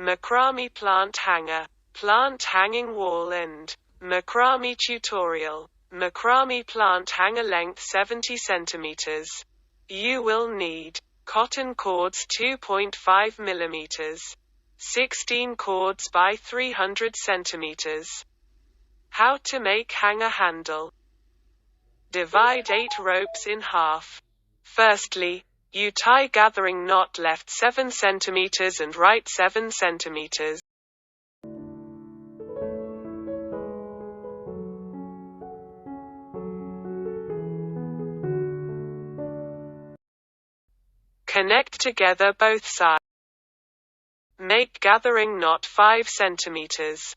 Macrame plant hanger, plant hanging wall and macrame tutorial. Macrame plant hanger length 70 centimeters. You will need cotton cords 2.5 millimeters, 16 cords by 300 centimeters. How to make hanger handle. Divide 8 ropes in half. Firstly, you tie gathering knot left 7 centimeters and right 7 centimeters. Connect together both sides. Make gathering knot 5 centimeters.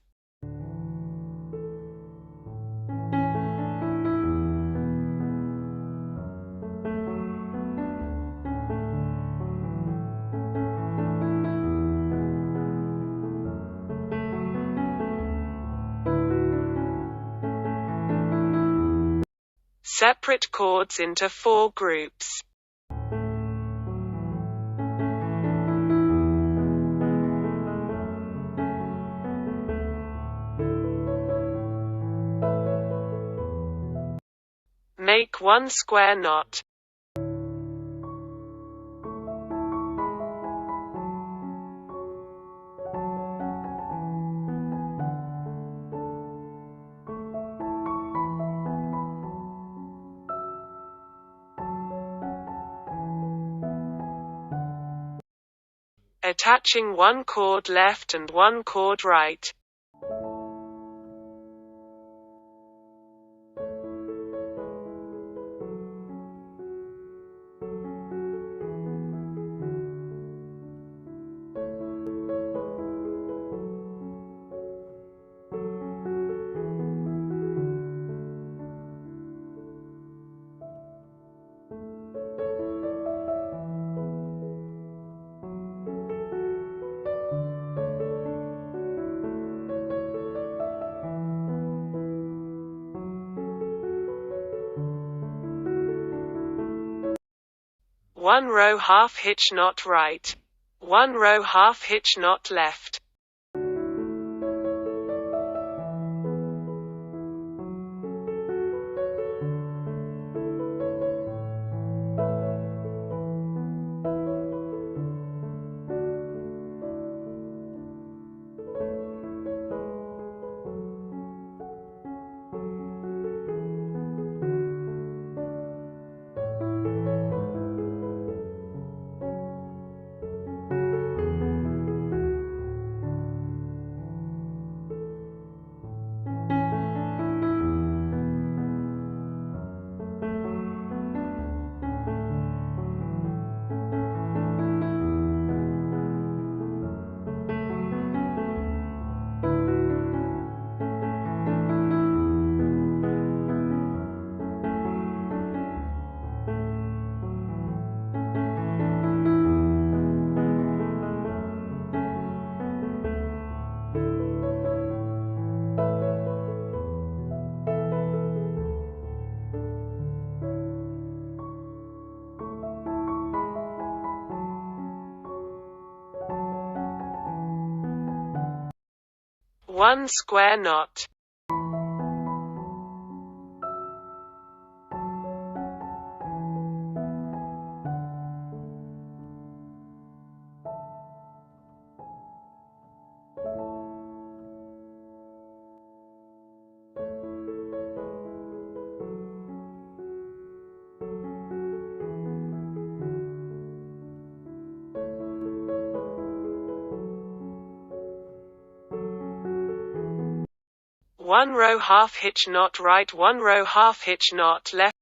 Separate cords into 4 groups. Make 1 square knot. Attaching 1 cord left and 1 cord right. One row half hitch knot right. 1 row half hitch knot left. One square knot. One row half hitch knot right, 1 row half hitch knot left.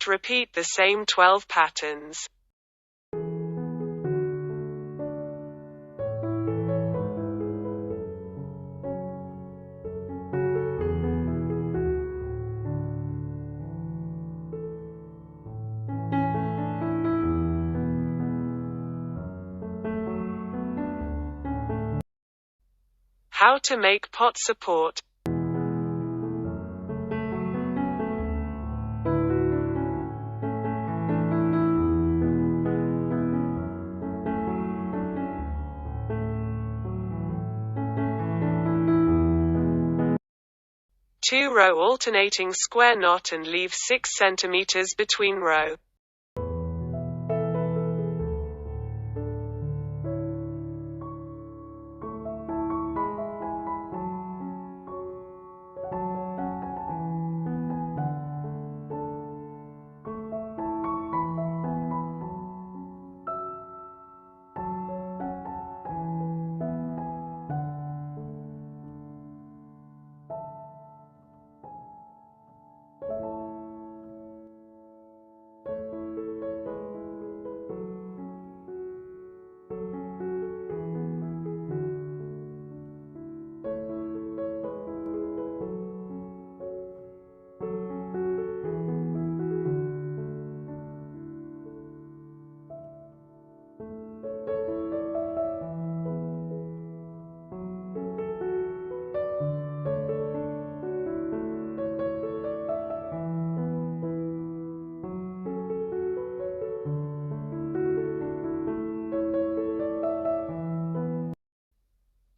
Repeat the same 12 patterns. How to make pot support. Two-row alternating square knot and leave 6 cm between row.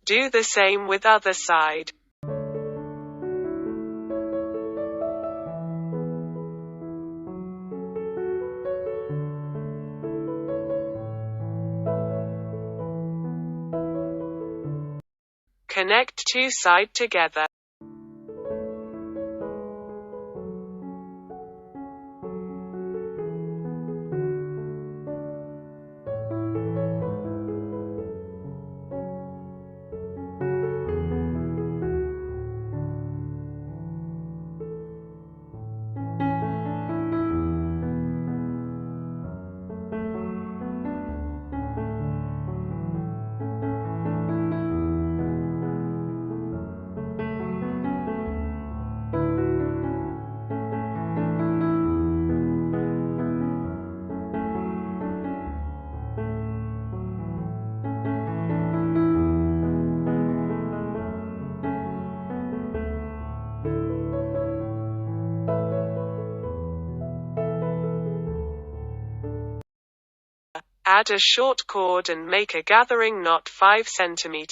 Do the same with other side. Connect two sides together. Add a short cord and make a gathering knot 5 cm.